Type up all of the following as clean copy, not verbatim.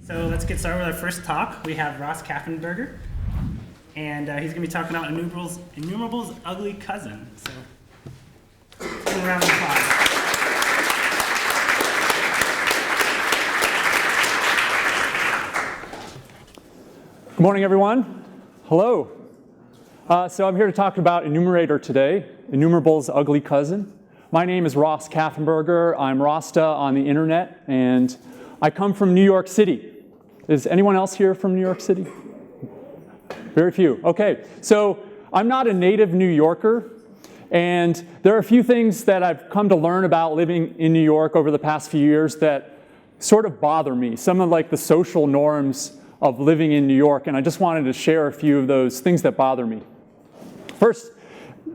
So let's get started with our first talk. We have Ross Kaffenberger, and he's going to be talking about Enumerable's ugly cousin. So let's give him a round of applause. Good morning, everyone. Hello. So I'm here to talk about Enumerator today, Enumerable's ugly cousin. My name is Ross Kaffenberger. I'm Rasta on the internet, and I come from New York City. Is anyone else here from New York City? Very few. Okay, so I'm not a native New Yorker, and there are a few things that I've come to learn about living in New York over the past few years that sort of bother me. Some of like the social norms of living in New York, and I just wanted to share a few of those things that bother me. First,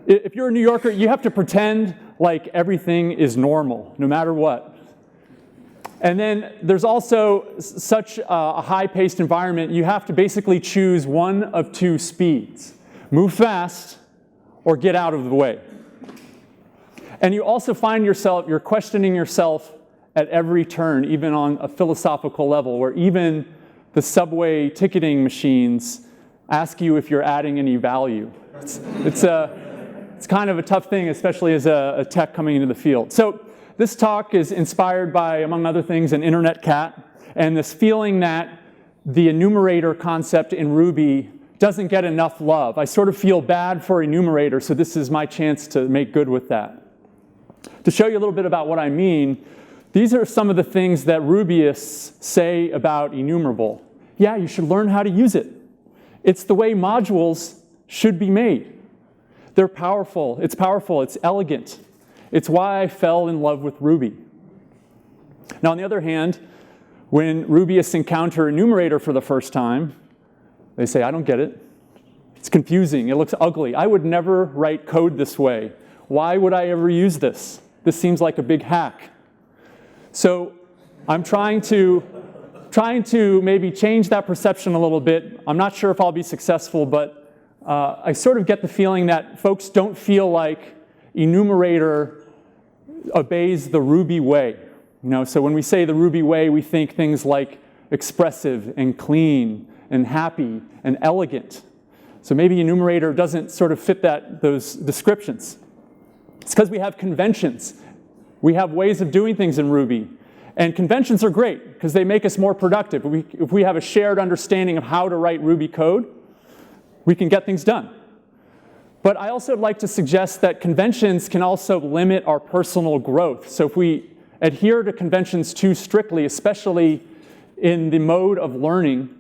if you're a New Yorker, you have to pretend like everything is normal, no matter what. And then there's also such a high-paced environment, you have to basically choose one of two speeds. Move fast or get out of the way. And you also find yourself, you're questioning yourself at every turn, even on a philosophical level, where even the subway ticketing machines ask you if you're adding any value. It's kind of a tough thing, especially as a tech coming into the field. So this talk is inspired by, among other things, an internet cat, and this feeling that the enumerator concept in Ruby doesn't get enough love. I sort of feel bad for enumerator, so this is my chance to make good with that. To show you a little bit about what I mean, these are some of the things that Rubyists say about enumerable. Yeah, you should learn how to use it. It's the way modules should be made. They're powerful, it's elegant. It's why I fell in love with Ruby. Now, on the other hand, when Rubyists encounter Enumerator for the first time, they say, I don't get it. It's confusing, it looks ugly. I would never write code this way. Why would I ever use this? This seems like a big hack. So I'm trying to maybe change that perception a little bit. I'm not sure if I'll be successful, but I sort of get the feeling that folks don't feel like Enumerator obeys the Ruby way. So when we say the Ruby way, we think things like expressive and clean and happy and elegant. So maybe Enumerator doesn't sort of fit those descriptions. It's because we have conventions. We have ways of doing things in Ruby. And conventions are great because they make us more productive. If we have a shared understanding of how to write Ruby code, we can get things done. But I also like to suggest that conventions can also limit our personal growth. So if we adhere to conventions too strictly, especially in the mode of learning,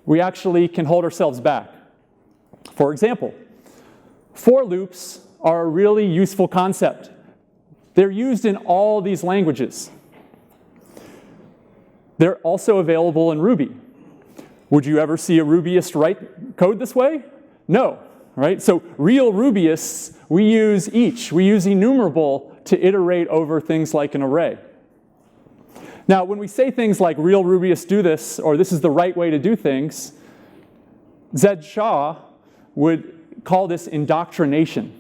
we actually can hold ourselves back. For example, for loops are a really useful concept. They're used in all these languages. They're also available in Ruby. Would you ever see a Rubyist write code this way? No, right? So real Rubyists, we use each. We use enumerable to iterate over things like an array. Now, when we say things like real Rubyists do this, or this is the right way to do things, Zed Shah would call this indoctrination.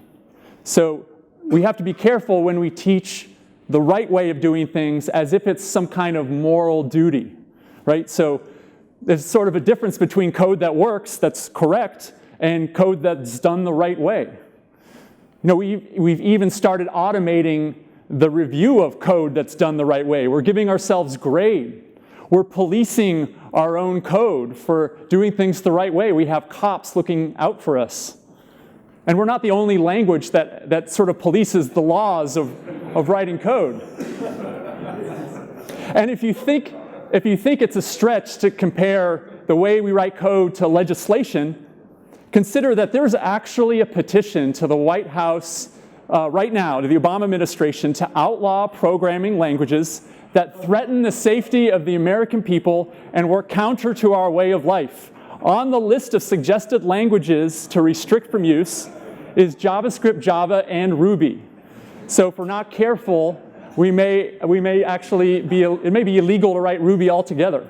So we have to be careful when we teach the right way of doing things as if it's some kind of moral duty, right? So there's sort of a difference between code that works, that's correct, and code that's done the right way. We've even started automating the review of code that's done the right way. We're giving ourselves grade. We're policing our own code for doing things the right way. We have cops looking out for us. And we're not the only language that sort of polices the laws of writing code. And if you think it's a stretch to compare the way we write code to legislation, consider that there's actually a petition to the White House right now, to the Obama administration, to outlaw programming languages that threaten the safety of the American people and work counter to our way of life. On the list of suggested languages to restrict from use is JavaScript, Java, and Ruby. So if we're not careful, we may actually it may be illegal to write Ruby altogether.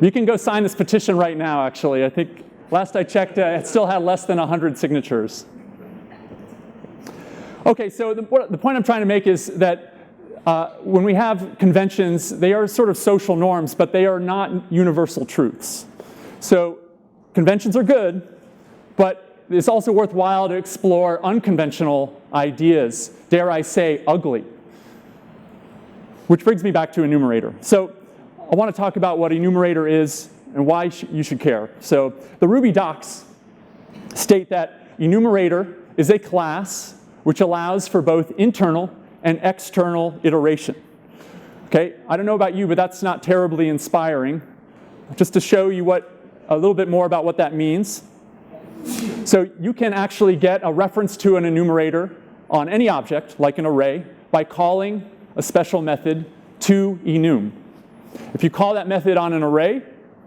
You can go sign this petition right now, actually. I think last I checked, it still had less than 100 signatures. Okay, so the point I'm trying to make is that when we have conventions, they are sort of social norms, but they are not universal truths. So conventions are good, but it's also worthwhile to explore unconventional ideas, dare I say, ugly. Which brings me back to Enumerator. So I want to talk about what Enumerator is and why you should care. So the Ruby docs state that Enumerator is a class which allows for both internal and external iteration. Okay, I don't know about you, but that's not terribly inspiring. Just to show you a little bit more about what that means. So you can actually get a reference to an enumerator on any object, like an array, by calling a special method toEnum. If you call that method on an array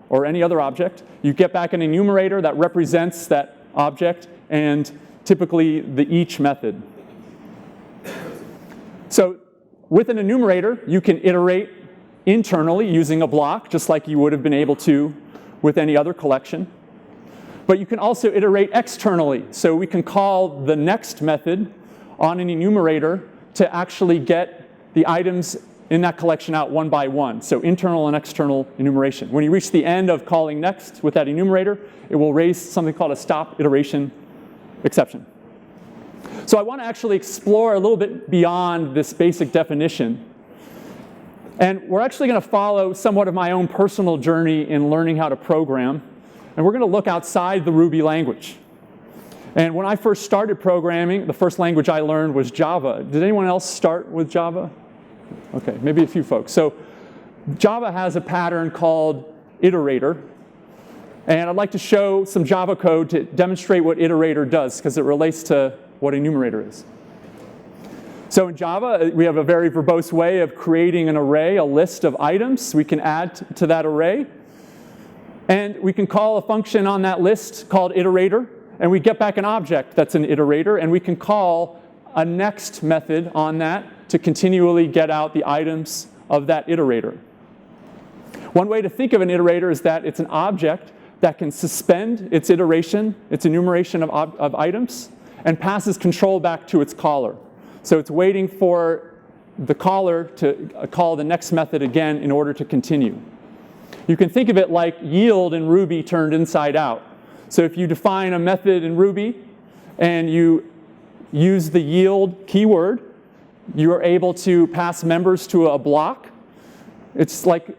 or any other object, you get back an enumerator that represents that object and typically the each method. So with an enumerator, you can iterate internally using a block, just like you would have been able to with any other collection. But you can also iterate externally. So we can call the next method on an enumerator to actually get the items in that collection out one by one. So internal and external enumeration. When you reach the end of calling next with that enumerator, it will raise something called a stop iteration exception. So I want to actually explore a little bit beyond this basic definition. And we're actually going to follow somewhat of my own personal journey in learning how to program. And we're going to look outside the Ruby language. And when I first started programming, the first language I learned was Java. Did anyone else start with Java? Okay, maybe a few folks. So Java has a pattern called Iterator. And I'd like to show some Java code to demonstrate what Iterator does, because it relates to what enumerator is. So in Java, we have a very verbose way of creating an array, a list of items we can add to that array. And we can call a function on that list called iterator, and we get back an object that's an iterator, and we can call a next method on that to continually get out the items of that iterator. One way to think of an iterator is that it's an object that can suspend its iteration, its enumeration of items, and passes control back to its caller. So it's waiting for the caller to call the next method again in order to continue. You can think of it like yield in Ruby turned inside out. So if you define a method in Ruby and you use the yield keyword, you are able to pass members to a block. It's like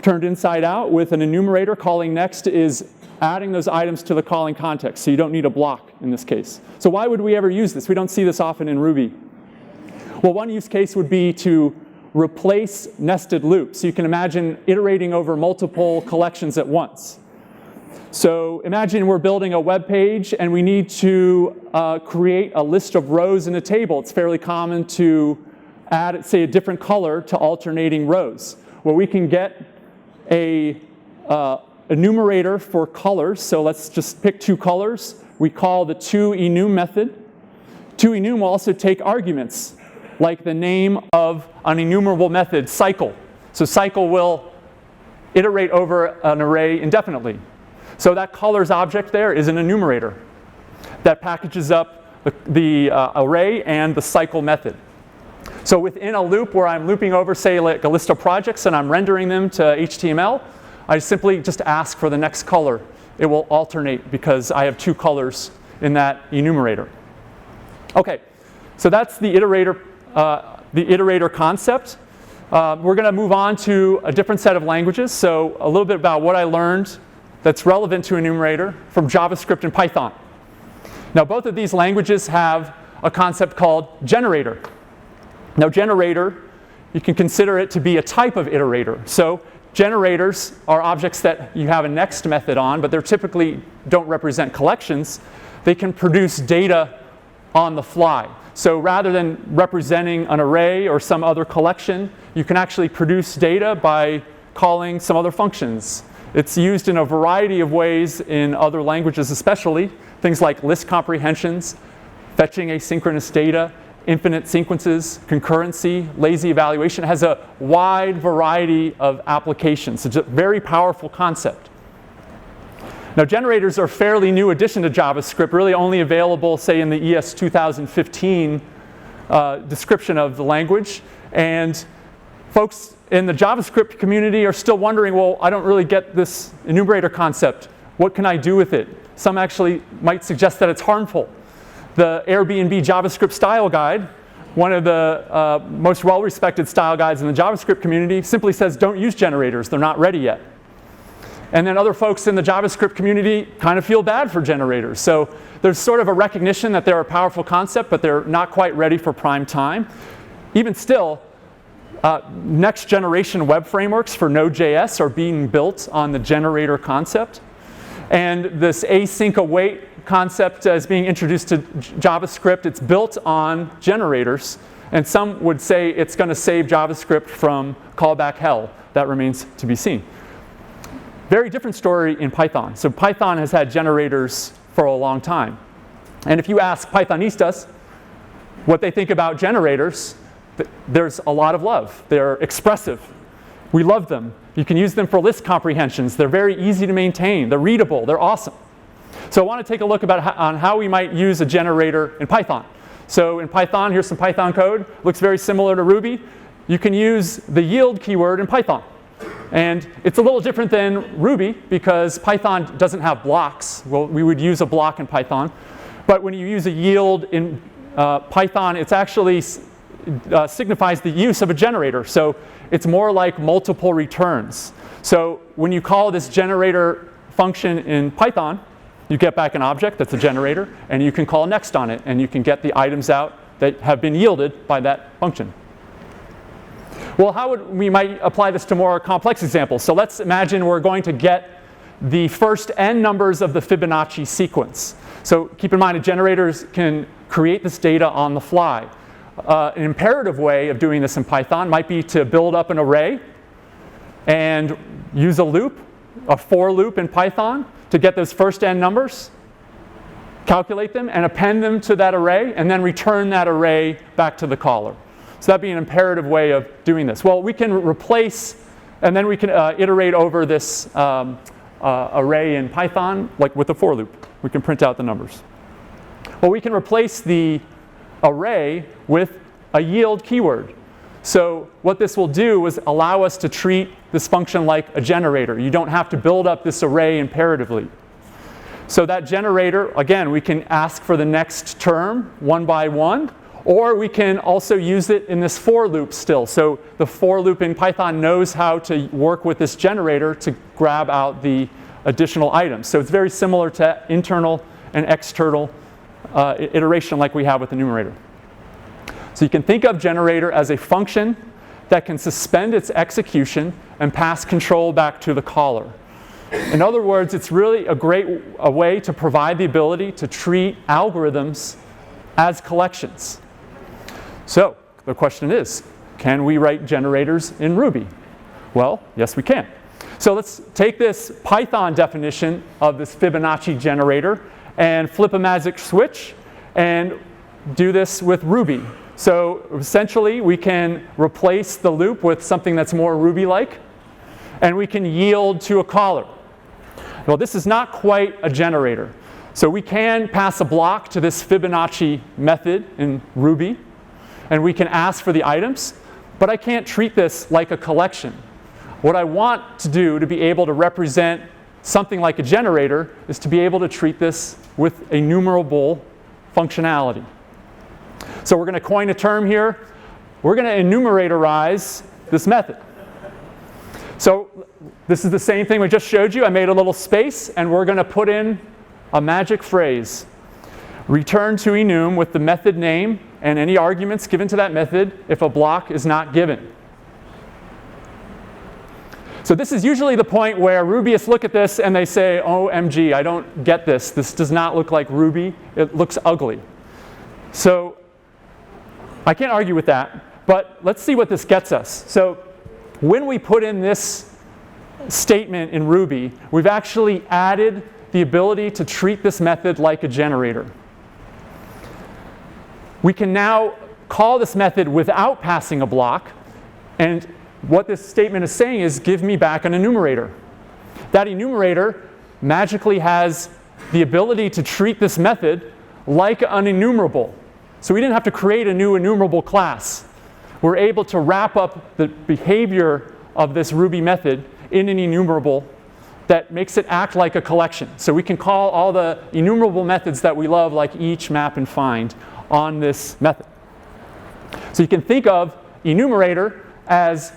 turned inside out. With an enumerator, calling next is adding those items to the calling context. So you don't need a block in this case. So why would we ever use this? We don't see this often in Ruby. Well, one use case would be to replace nested loops. So you can imagine iterating over multiple collections at once. So imagine we're building a web page and we need to create a list of rows in a table. It's fairly common to add, say, a different color to alternating rows. Well, we can get a enumerator for colors. So let's just pick two colors. We call the toEnum method. ToEnum will also take arguments, like the name of an enumerable method, cycle. So cycle will iterate over an array indefinitely. So that colors object there is an enumerator that packages up the array and the cycle method. So within a loop where I'm looping over, say, like a list of projects and I'm rendering them to HTML, I simply just ask for the next color. It will alternate because I have two colors in that enumerator. Okay, so that's the iterator concept. We're going to move on to a different set of languages. So a little bit about what I learned that's relevant to enumerator from JavaScript and Python. Now, both of these languages have a concept called generator. Now, generator, you can consider it to be a type of iterator. So generators are objects that you have a next method on, but they typically don't represent collections. They can produce data on the fly. So rather than representing an array or some other collection, you can actually produce data by calling some other functions. It's used in a variety of ways in other languages especially, things like list comprehensions, fetching asynchronous data, infinite sequences, concurrency, lazy evaluation. It has a wide variety of applications. It's a very powerful concept. Now, generators are a fairly new addition to JavaScript, really only available, say, in the ES 2015 description of the language. And folks in the JavaScript community are still wondering, well, I don't really get this enumerator concept. What can I do with it? Some actually might suggest that it's harmful. The Airbnb JavaScript style guide, one of the most well-respected style guides in the JavaScript community, simply says don't use generators. They're not ready yet. And then other folks in the JavaScript community kind of feel bad for generators. So there's sort of a recognition that they're a powerful concept, but they're not quite ready for prime time. Even still, next generation web frameworks for Node.js are being built on the generator concept. And this async await concept is being introduced to JavaScript. It's built on generators. And some would say it's going to save JavaScript from callback hell. That remains to be seen. Very different story in Python. So Python has had generators for a long time. And if you ask Pythonistas what they think about generators, there's a lot of love. They're expressive. We love them. You can use them for list comprehensions. They're very easy to maintain. They're readable. They're awesome. So I want to take a look on how we might use a generator in Python. So in Python, here's some Python code. Looks very similar to Ruby. You can use the yield keyword in Python. And it's a little different than Ruby because Python doesn't have blocks. Well, we would use a block in Python. But when you use a yield in Python, it's actually signifies the use of a generator. So it's more like multiple returns. So when you call this generator function in Python, you get back an object that's a generator, and you can call next on it, and you can get the items out that have been yielded by that function. Well, how would we might apply this to more complex examples? So let's imagine we're going to get the first n numbers of the Fibonacci sequence. So keep in mind, generators can create this data on the fly. An imperative way of doing this in Python might be to build up an array and use a loop, a for loop in Python, to get those first n numbers, calculate them, and append them to that array, and then return that array back to the caller. So that'd be an imperative way of doing this. Well, we can replace, and then we can iterate over this array in Python, like with a for loop. We can print out the numbers. Well, we can replace the array with a yield keyword. So what this will do is allow us to treat this function like a generator. You don't have to build up this array imperatively. So that generator, again, we can ask for the next term one by one, or we can also use it in this for loop still. So the for loop in Python knows how to work with this generator to grab out the additional items. So it's very similar to internal and external iteration like we have with Enumerator. So you can think of generator as a function that can suspend its execution and pass control back to the caller. In other words, it's really a way to provide the ability to treat algorithms as collections. So the question is, can we write generators in Ruby? Well, yes, we can. So let's take this Python definition of this Fibonacci generator and flip a magic switch and do this with Ruby. So essentially, we can replace the loop with something that's more Ruby-like, and we can yield to a caller. Well, this is not quite a generator. So we can pass a block to this Fibonacci method in Ruby, and we can ask for the items, but I can't treat this like a collection. What I want to do to be able to represent something like a generator is to be able to treat this with enumerable functionality. So we're going to coin a term here. We're going to enumeratorize this method. So this is the same thing we just showed you. I made a little space, and we're going to put in a magic phrase. Return to enum with the method name and any arguments given to that method if a block is not given. So this is usually the point where Rubyists look at this and they say, OMG, I don't get this. This does not look like Ruby. It looks ugly. So I can't argue with that, but let's see what this gets us. So when we put in this statement in Ruby, we've actually added the ability to treat this method like a generator. We can now call this method without passing a block, and what this statement is saying is give me back an enumerator. That enumerator magically has the ability to treat this method like an enumerable. So we didn't have to create a new enumerable class. we're able to wrap up the behavior of this Ruby method in an enumerable that makes it act like a collection. So we can call all the enumerable methods that we love, like each, map, and find, on this method. So you can think of enumerator as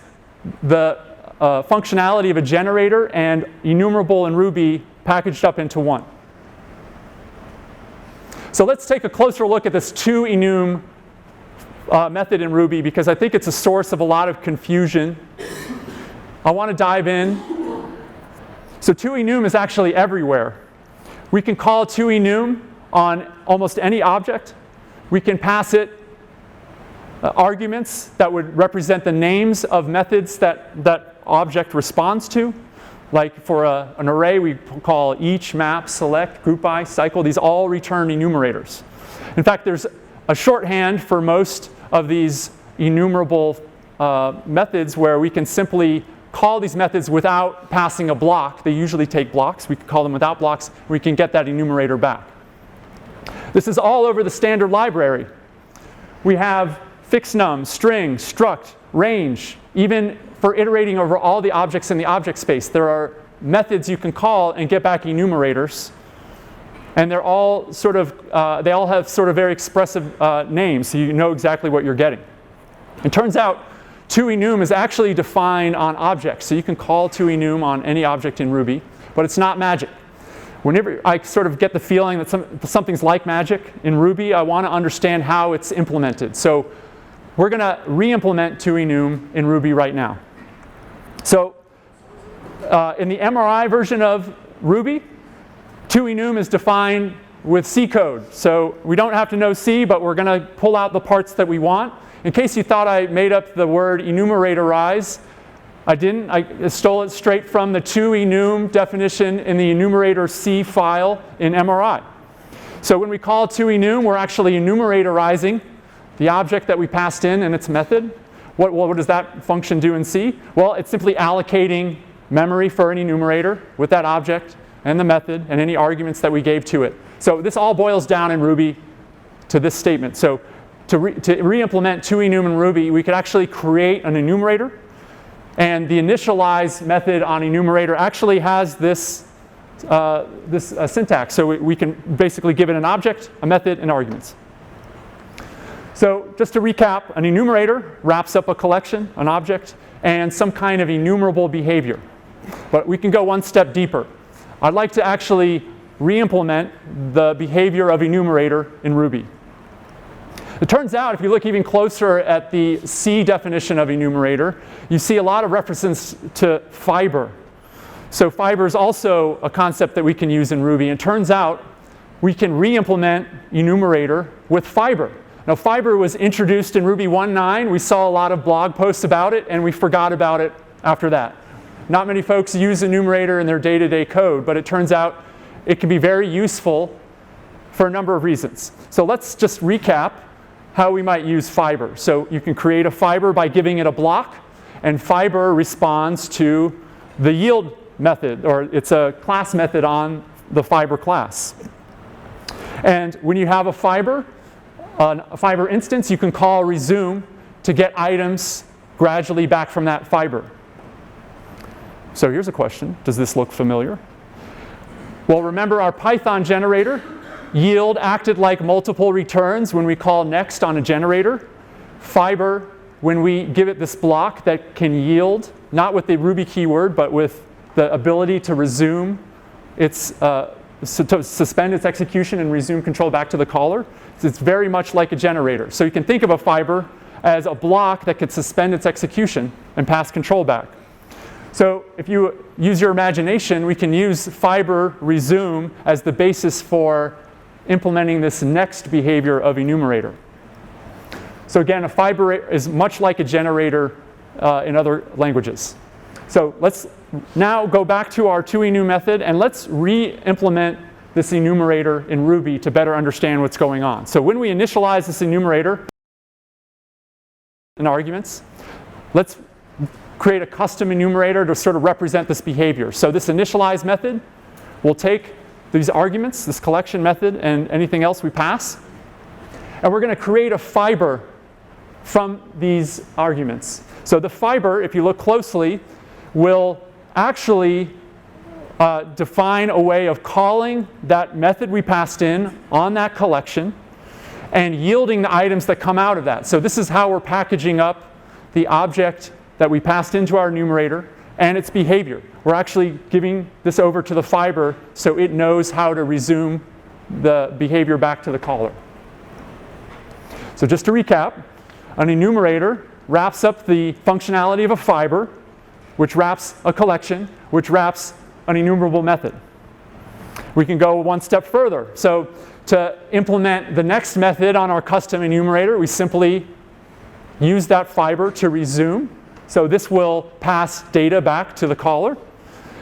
the functionality of a generator and enumerable in Ruby packaged up into one. So let's take a closer look at this toEnum method in Ruby, because I think it's a source of a lot of confusion. I want to dive in. So toEnum is actually everywhere. We can call toEnum on almost any object. We can pass it arguments that would represent the names of methods that that object responds to. Like for an array, we call each, map, select, group by, cycle. These all return enumerators. In fact, there's a shorthand for most of these enumerable methods where we can simply call these methods without passing a block. They usually take blocks. We can call them without blocks. We can get that enumerator back. This is all over the standard library. We have fixed num, string, struct, range. Even for iterating over all the objects in the object space, there are methods you can call and get back enumerators. And they're all sort of, they all have sort of very expressive names, so you know exactly what you're getting. It turns out toEnum is actually defined on objects. So you can call toEnum on any object in Ruby, but it's not magic. Whenever I sort of get the feeling that something's like magic in Ruby, I want to understand how it's implemented. So we're going to re-implement toEnum in Ruby right now. So in the MRI version of Ruby, toEnum is defined with C code. So we don't have to know C, but we're going to pull out the parts that we want. In case you thought I made up the word enumeratorize, I didn't. I stole it straight from the toEnum definition in the enumerator C file in MRI. So when we call toEnum, we're actually enumeratorizing the object that we passed in and its method. What does that function do in C? Well, it's simply allocating memory for an enumerator with that object and the method and any arguments that we gave to it. So this all boils down in Ruby to this statement. So to re-implement toEnum in Ruby, we could actually create an enumerator. And the initialize method on enumerator actually has this syntax. So we can basically give it an object, a method, and arguments. So just to recap, an enumerator wraps up a collection, an object, and some kind of enumerable behavior. But we can go one step deeper. I'd like to actually re-implement the behavior of enumerator in Ruby. It turns out, if you look even closer at the C definition of enumerator, you see a lot of references to fiber. So fiber is also a concept that we can use in Ruby. And it turns out we can re-implement enumerator with fiber. Now, fiber was introduced in Ruby 1.9. We saw a lot of blog posts about it, and we forgot about it after that. Not many folks use enumerator in their day-to-day code, but it turns out it can be very useful for a number of reasons. So let's just recap how we might use fiber. So you can create a fiber by giving it a block, and fiber responds to the yield method, or it's a class method on the fiber class. And when you have a fiber instance, you can call resume to get items gradually back from that fiber. So here's a question. Does this look familiar? Well, remember our Python generator? Yield acted like multiple returns when we call next on a generator. Fiber, when we give it this block that can yield, not with the Ruby keyword, but with the ability to resume its, to suspend its execution and resume control back to the caller. It's very much like a generator. So you can think of a fiber as a block that could suspend its execution and pass control back. So if you use your imagination, we can use fiber resume as the basis for implementing this next behavior of enumerator. So again, a fiber is much like a generator in other languages. So let's now go back to our toEnum method, and let's re-implement this enumerator in Ruby to better understand what's going on. So when we initialize this enumerator in arguments, let's create a custom enumerator to sort of represent this behavior. So this initialize method will take these arguments, this collection method, and anything else we pass. And we're going to create a fiber from these arguments. So the fiber, if you look closely, will actually define a way of calling that method we passed in on that collection and yielding the items that come out of that. So this is how we're packaging up the object that we passed into our enumerator and its behavior. We're actually giving this over to the fiber so it knows how to resume the behavior back to the caller. So just to recap, an enumerator wraps up the functionality of a fiber, which wraps a collection, which wraps an enumerable method. We can go one step further. So to implement the next method on our custom enumerator, we simply use that fiber to resume. So this will pass data back to the caller.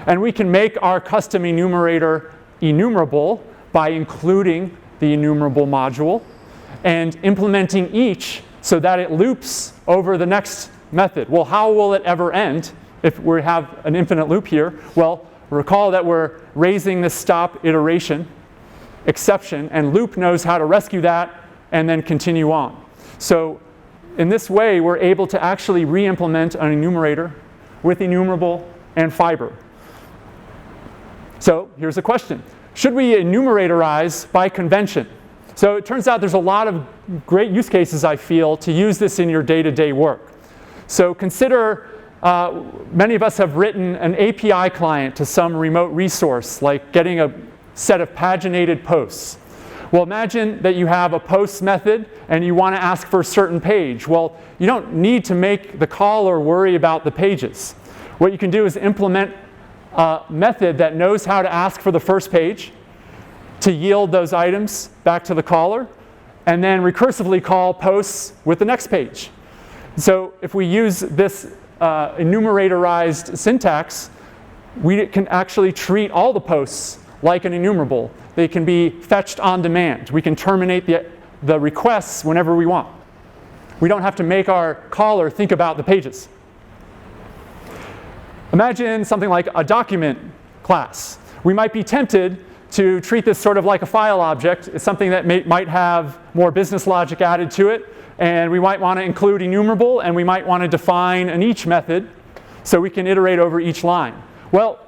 And we can make our custom enumerator enumerable by including the enumerable module and implementing each so that it loops over the next method. Well, how will it ever end if we have an infinite loop here? Well, recall that we're raising the stop iteration exception, and loop knows how to rescue that and then continue on. So in this way, we're able to actually re-implement an enumerator with enumerable and fiber. So here's a question. Should we enumeratorize by convention? So it turns out there's a lot of great use cases, I feel, to use this in your day-to-day work. So consider many of us have written an API client to some remote resource, like getting a set of paginated posts. Well, imagine that you have a post method and you want to ask for a certain page. Well, you don't need to make the caller worry about the pages. What you can do is implement a method that knows how to ask for the first page to yield those items back to the caller, and then recursively call posts with the next page. So if we use this enumeratorized syntax, we can actually treat all the posts like an enumerable. They can be fetched on demand. We can terminate the requests whenever we want. We don't have to make our caller think about the pages. Imagine something like a document class. We might be tempted to treat this sort of like a file object. It's something that might have more business logic added to it. And we might want to include enumerable, and we might want to define an each method so we can iterate over each line. Well,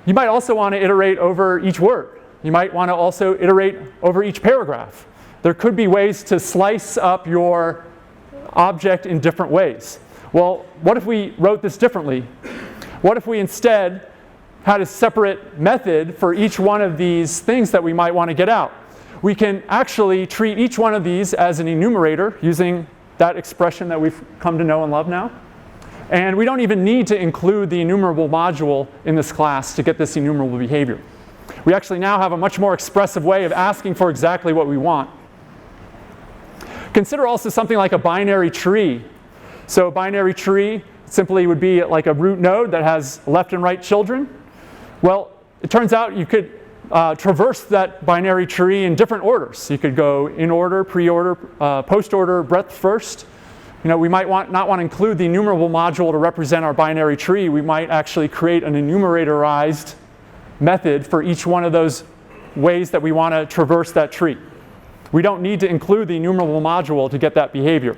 you might also want to iterate over each word. You might want to also iterate over each paragraph. There could be ways to slice up your object in different ways. Well, what if we wrote this differently? What if we instead had a separate method for each one of these things that we might want to get out? We can actually treat each one of these as an enumerator using that expression that we've come to know and love now. And we don't even need to include the enumerable module in this class to get this enumerable behavior. We actually now have a much more expressive way of asking for exactly what we want. Consider also something like a binary tree. So a binary tree simply would be like a root node that has left and right children. Well, it turns out you could traverse that binary tree in different orders. You could go in order, pre-order, post-order, breadth first. You know, we might not want to include the enumerable module to represent our binary tree. We might actually create an enumeratorized method for each one of those ways that we want to traverse that tree. We don't need to include the enumerable module to get that behavior.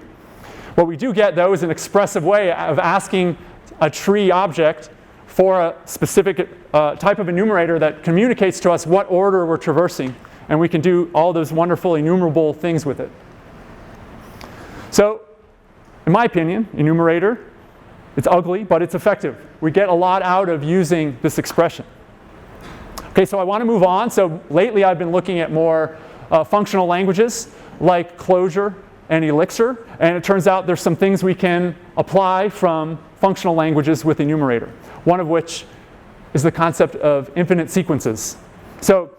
What we do get, though, is an expressive way of asking a tree object for a specific type of enumerator that communicates to us what order we're traversing, and we can do all those wonderful enumerable things with it. So, in my opinion, enumerator, it's ugly, but it's effective. We get a lot out of using this expression. Okay, so I want to move on. So lately I've been looking at more functional languages like Clojure and Elixir, and it turns out there's some things we can apply from functional languages with enumerator, one of which is the concept of infinite sequences. So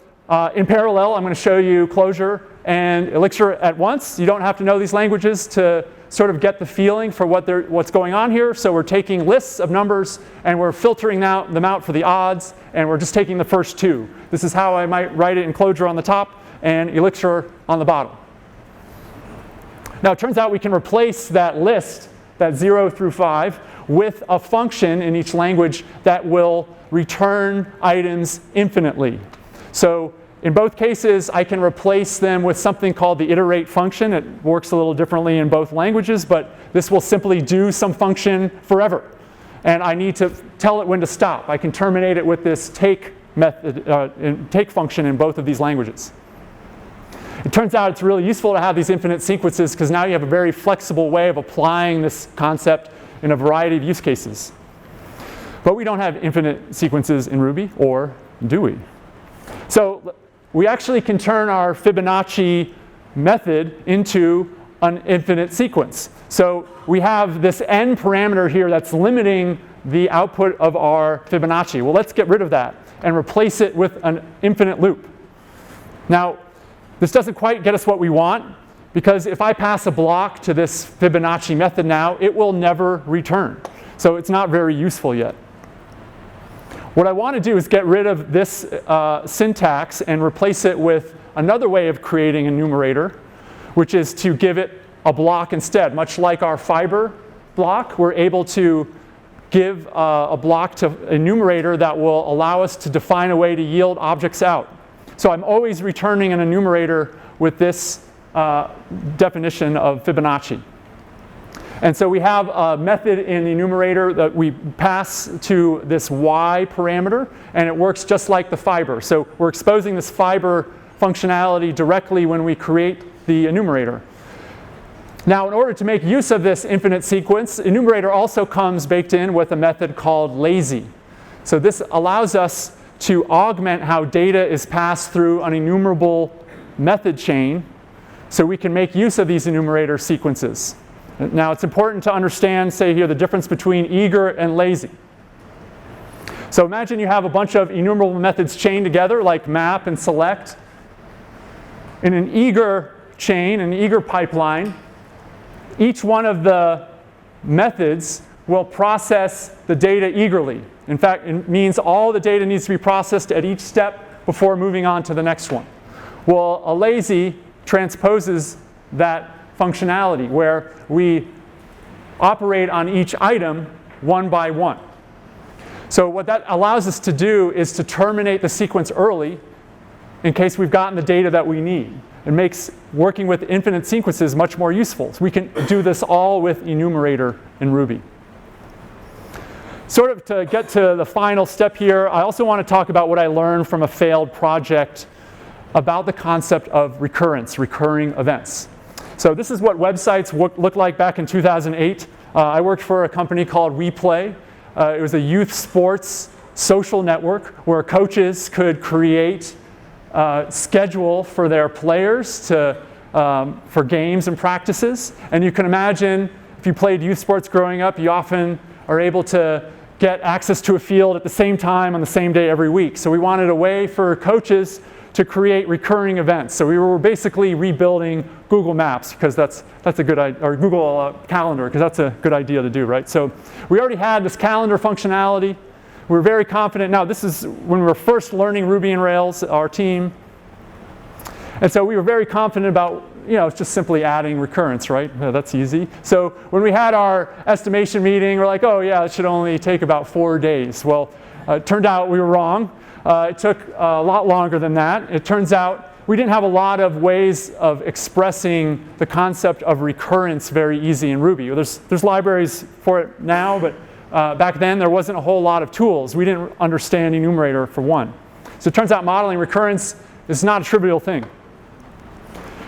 in parallel, I'm going to show you Clojure and Elixir at once. You don't have to know these languages to sort of get the feeling for what's going on here. So we're taking lists of numbers and we're filtering them out for the odds, and we're just taking the first two. This is how I might write it in Clojure on the top and Elixir on the bottom. Now it turns out we can replace that list, that 0 through 5, with a function in each language that will return items infinitely. So in both cases, I can replace them with something called the iterate function. It works a little differently in both languages, but this will simply do some function forever. And I need to tell it when to stop. I can terminate it with this take method, take function in both of these languages. It turns out it's really useful to have these infinite sequences because now you have a very flexible way of applying this concept in a variety of use cases. But we don't have infinite sequences in Ruby, or do we? So we actually can turn our Fibonacci method into an infinite sequence. So we have this n parameter here that's limiting the output of our Fibonacci. Well, let's get rid of that and replace it with an infinite loop. Now, this doesn't quite get us what we want, because if I pass a block to this Fibonacci method now, it will never return. So it's not very useful yet. What I want to do is get rid of this syntax and replace it with another way of creating a enumerator, which is to give it a block instead. Much like our fiber block, we're able to give a block to enumerator that will allow us to define a way to yield objects out. So I'm always returning an enumerator with this definition of Fibonacci. And so we have a method in the enumerator that we pass to this y parameter, and it works just like the fiber. So we're exposing this fiber functionality directly when we create the enumerator. Now, in order to make use of this infinite sequence, enumerator also comes baked in with a method called lazy. So this allows us to augment how data is passed through an enumerable method chain so we can make use of these enumerator sequences. Now, it's important to understand, say here, the difference between eager and lazy. So imagine you have a bunch of enumerable methods chained together, like map and select. In an eager chain, an eager pipeline, each one of the methods will process the data eagerly. In fact, it means all the data needs to be processed at each step before moving on to the next one. Well, a lazy transposes that functionality where we operate on each item one by one. So what that allows us to do is to terminate the sequence early in case we've gotten the data that we need. It makes working with infinite sequences much more useful. So we can do this all with enumerator in Ruby. Sort of to get to the final step here, I also want to talk about what I learned from a failed project about the concept of recurrence, recurring events. So this is what websites looked like back in 2008. I worked for a company called WePlay. It was a youth sports social network where coaches could create schedule for their players for games and practices. And you can imagine if you played youth sports growing up, you often are able to get access to a field at the same time on the same day every week. So we wanted a way for coaches to create recurring events. So we were basically rebuilding Google Maps because that's a good idea, or Google Calendar, because that's a good idea to do, right? So we already had this calendar functionality. We were very confident. Now, this is when we were first learning Ruby on Rails, our team. And so we were very confident about, it's just simply adding recurrence, right? That's easy. So when we had our estimation meeting, we're like, oh yeah, it should only take about 4 days. Well, it turned out we were wrong. It took a lot longer than that. It turns out we didn't have a lot of ways of expressing the concept of recurrence very easy in Ruby. There's libraries for it now, but back then there wasn't a whole lot of tools. We didn't understand enumerator for one. So it turns out modeling recurrence is not a trivial thing.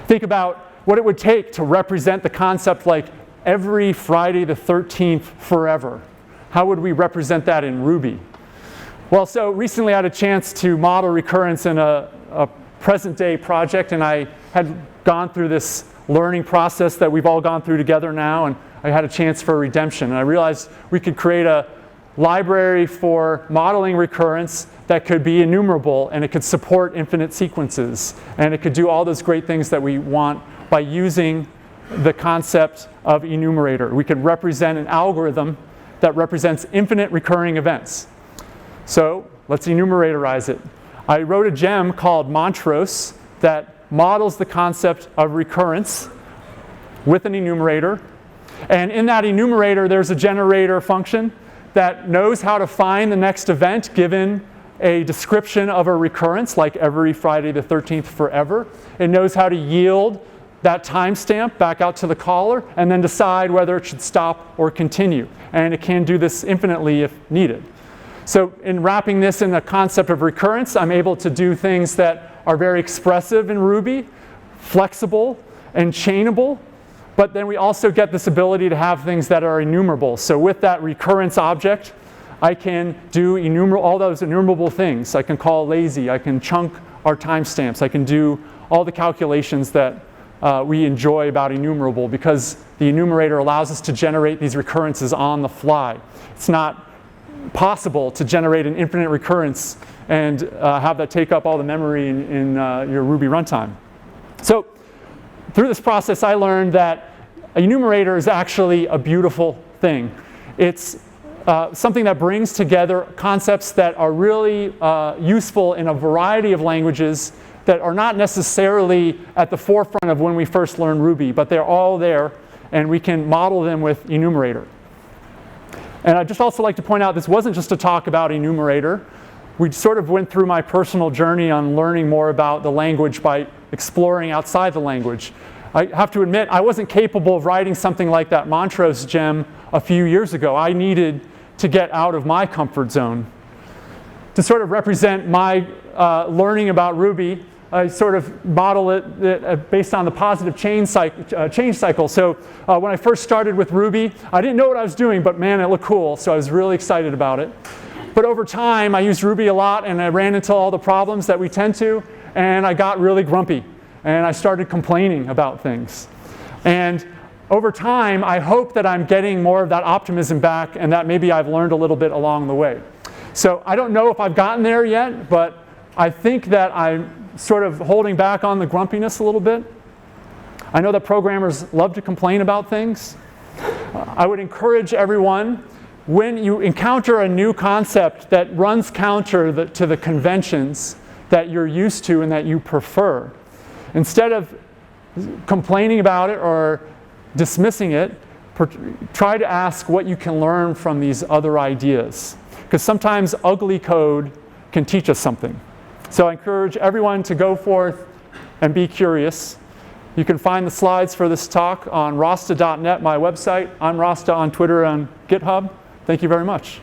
Think about what it would take to represent the concept like every Friday the 13th forever. How would we represent that in Ruby? Well, so recently I had a chance to model recurrence in a present-day project, and I had gone through this learning process that we've all gone through together now, and I had a chance for redemption. And I realized we could create a library for modeling recurrence that could be enumerable, and it could support infinite sequences, and it could do all those great things that we want by using the concept of enumerator. We could represent an algorithm that represents infinite recurring events. So let's enumeratorize it. I wrote a gem called Montrose that models the concept of recurrence with an enumerator. And in that enumerator, there's a generator function that knows how to find the next event given a description of a recurrence, like every Friday the 13th forever. It knows how to yield that timestamp back out to the caller and then decide whether it should stop or continue. And it can do this infinitely if needed. So in wrapping this in the concept of recurrence, I'm able to do things that are very expressive in Ruby, flexible and chainable. But then we also get this ability to have things that are enumerable. So with that recurrence object, I can do all those enumerable things. I can call lazy. I can chunk our timestamps. I can do all the calculations that we enjoy about enumerable because the enumerator allows us to generate these recurrences on the fly. It's not possible to generate an infinite recurrence and have that take up all the memory in your Ruby runtime. So through this process, I learned that a enumerator is actually a beautiful thing. It's something that brings together concepts that are really useful in a variety of languages that are not necessarily at the forefront of when we first learned Ruby, but they're all there, and we can model them with Enumerator. And I'd just also like to point out this wasn't just a talk about Enumerator. We sort of went through my personal journey on learning more about the language by exploring outside the language. I have to admit, I wasn't capable of writing something like that Montrose gem a few years ago. I needed to get out of my comfort zone. To sort of represent my learning about Ruby, I sort of model it based on the positive change cycle. So when I first started with Ruby, I didn't know what I was doing, but man, it looked cool, so I was really excited about it. But over time, I used Ruby a lot, and I ran into all the problems that we tend to, and I got really grumpy, and I started complaining about things. And over time, I hope that I'm getting more of that optimism back, and that maybe I've learned a little bit along the way. So I don't know if I've gotten there yet, but I think that I'm sort of holding back on the grumpiness a little bit. I know that programmers love to complain about things. I would encourage everyone, when you encounter a new concept that runs counter to the conventions that you're used to and that you prefer, instead of complaining about it or dismissing it, try to ask what you can learn from these other ideas. Because sometimes ugly code can teach us something. So I encourage everyone to go forth and be curious. You can find the slides for this talk on rasta.net, my website. I'm Rasta on Twitter and GitHub. Thank you very much.